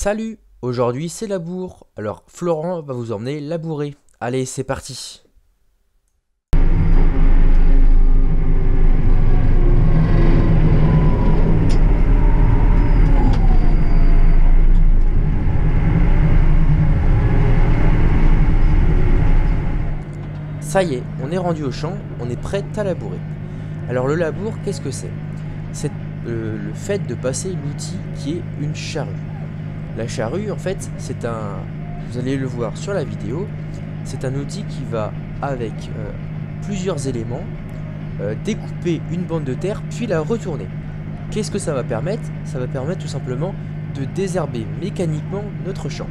Salut, aujourd'hui c'est labour. Alors Florent va vous emmener labourer. Allez, c'est parti. Ça y est, on est rendu au champ, on est prêt à labourer. Alors le labour, qu'est-ce que c'est? C'est le fait de passer l'outil qui est une charrue. La charrue, en fait, vous allez le voir sur la vidéo, c'est un outil qui va avec plusieurs éléments découper une bande de terre puis la retourner. Qu'est-ce que ça va permettre? Ça va permettre tout simplement de désherber mécaniquement notre champ.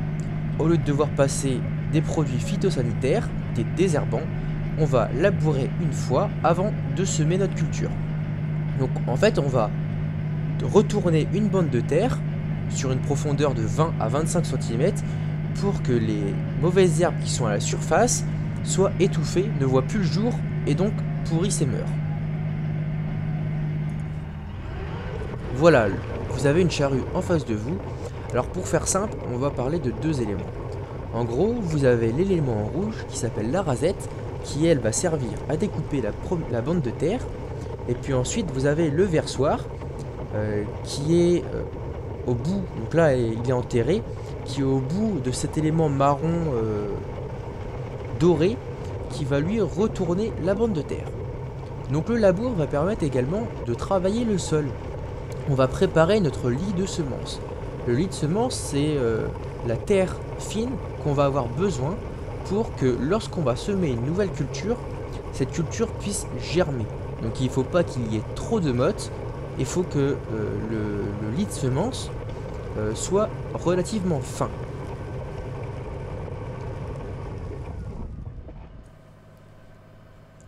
Au lieu de devoir passer des produits phytosanitaires, des désherbants, on va labourer une fois avant de semer notre culture. Donc en fait on va retourner une bande de terre sur une profondeur de 20 à 25 cm pour que les mauvaises herbes qui sont à la surface soient étouffées, ne voient plus le jour et donc pourrissent et meurent. Voilà, vous avez une charrue en face de vous. Alors pour faire simple, on va parler de deux éléments. En gros, vous avez l'élément en rouge qui s'appelle la rasette, qui elle va servir à découper la bande de terre. Et puis ensuite vous avez le versoir qui est au bout, donc là il est enterré, qui est au bout de cet élément marron doré qui va lui retourner la bande de terre. Donc le labour va permettre également de travailler le sol. On va préparer notre lit de semences. Le lit de semences, c'est la terre fine qu'on va avoir besoin pour que lorsqu'on va semer une nouvelle culture, cette culture puisse germer. Donc il ne faut pas qu'il y ait trop de mottes, il faut que le lit de semences soit relativement fin.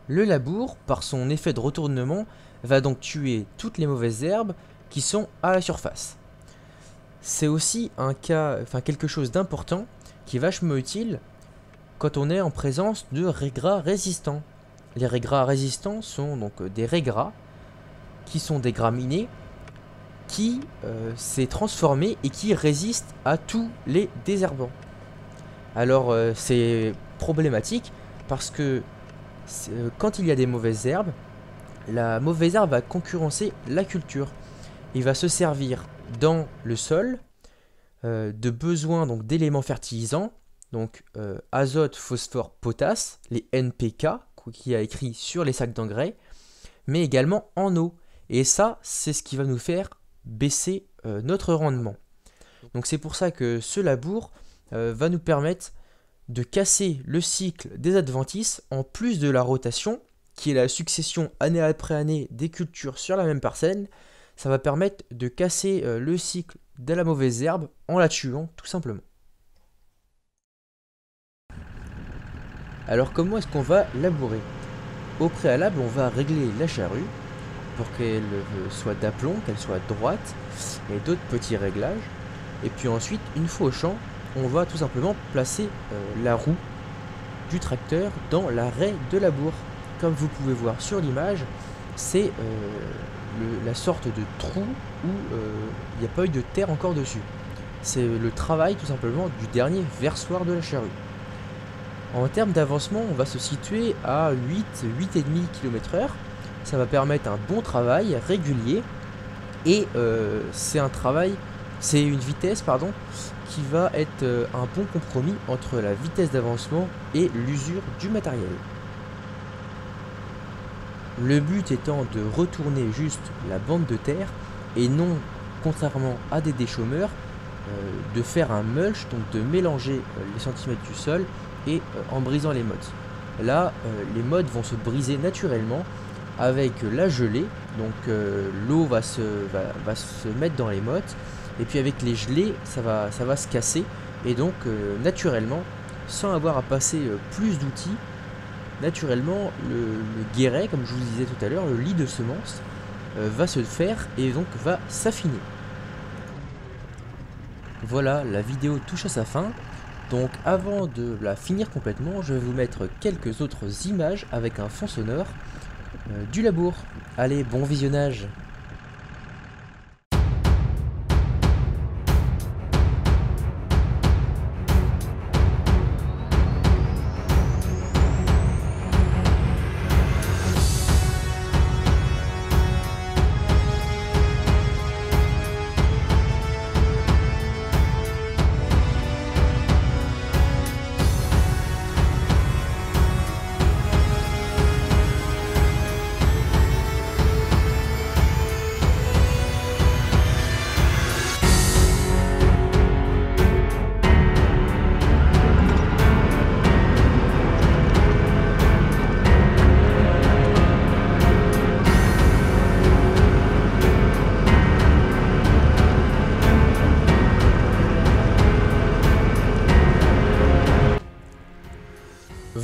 Le labour, par son effet de retournement, va donc tuer toutes les mauvaises herbes qui sont à la surface. C'est aussi quelque chose d'important qui est vachement utile quand on est en présence de raigrats résistants. Les raigrats résistants sont donc des raigrats qui sont des graminées qui s'est transformé et qui résistent à tous les désherbants. Alors c'est problématique parce que quand il y a des mauvaises herbes, la mauvaise herbe va concurrencer la culture. Il va se servir dans le sol de besoins donc d'éléments fertilisants, donc azote, phosphore, potasse, les NPK qui a écrit sur les sacs d'engrais, mais également en eau. Et ça, c'est ce qui va nous faire baisser notre rendement. Donc c'est pour ça que ce labour va nous permettre de casser le cycle des adventices en plus de la rotation, qui est la succession année après année des cultures sur la même parcelle. Ça va permettre de casser le cycle de la mauvaise herbe en la tuant tout simplement. Alors comment est-ce qu'on va labourer? Au préalable, on va régler la charrue pour qu'elle soit d'aplomb, qu'elle soit droite, et d'autres petits réglages. Et puis ensuite, une fois au champ, on va tout simplement placer la roue du tracteur dans la raie de labour. Comme vous pouvez voir sur l'image, c'est la sorte de trou où il n'y a pas eu de terre encore dessus. C'est le travail tout simplement du dernier versoir de la charrue. En termes d'avancement, on va se situer à 8,5 km/h. Ça va permettre un bon travail régulier et c'est une vitesse qui va être un bon compromis entre la vitesse d'avancement et l'usure du matériel. Le but étant de retourner juste la bande de terre et non, contrairement à des déchômeurs, de faire un mulch, donc de mélanger les centimètres du sol et en brisant les mottes. Là, les mottes vont se briser naturellement avec la gelée, donc l'eau va se mettre dans les mottes, et puis avec les gelées, ça va se casser, et donc naturellement, sans avoir à passer plus d'outils, naturellement le guéret, comme je vous disais tout à l'heure, le lit de semences, va se faire et donc va s'affiner. Voilà, la vidéo touche à sa fin. Donc avant de la finir complètement, je vais vous mettre quelques autres images avec un fond sonore du labour. Allez, bon visionnage!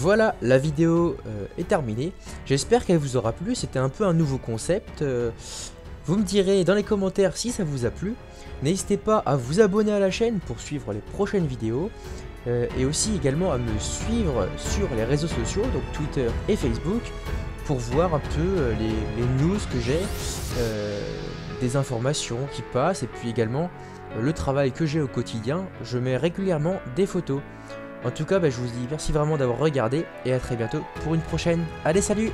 Voilà, la vidéo est terminée. J'espère qu'elle vous aura plu. C'était un peu un nouveau concept. Vous me direz dans les commentaires si ça vous a plu. N'hésitez pas à vous abonner à la chaîne pour suivre les prochaines vidéos. Et aussi également à me suivre sur les réseaux sociaux, donc Twitter et Facebook, pour voir un peu les news que j'ai, des informations qui passent, et puis également le travail que j'ai au quotidien. Je mets régulièrement des photos. En tout cas, je vous dis merci vraiment d'avoir regardé, et à très bientôt pour une prochaine. Allez, salut!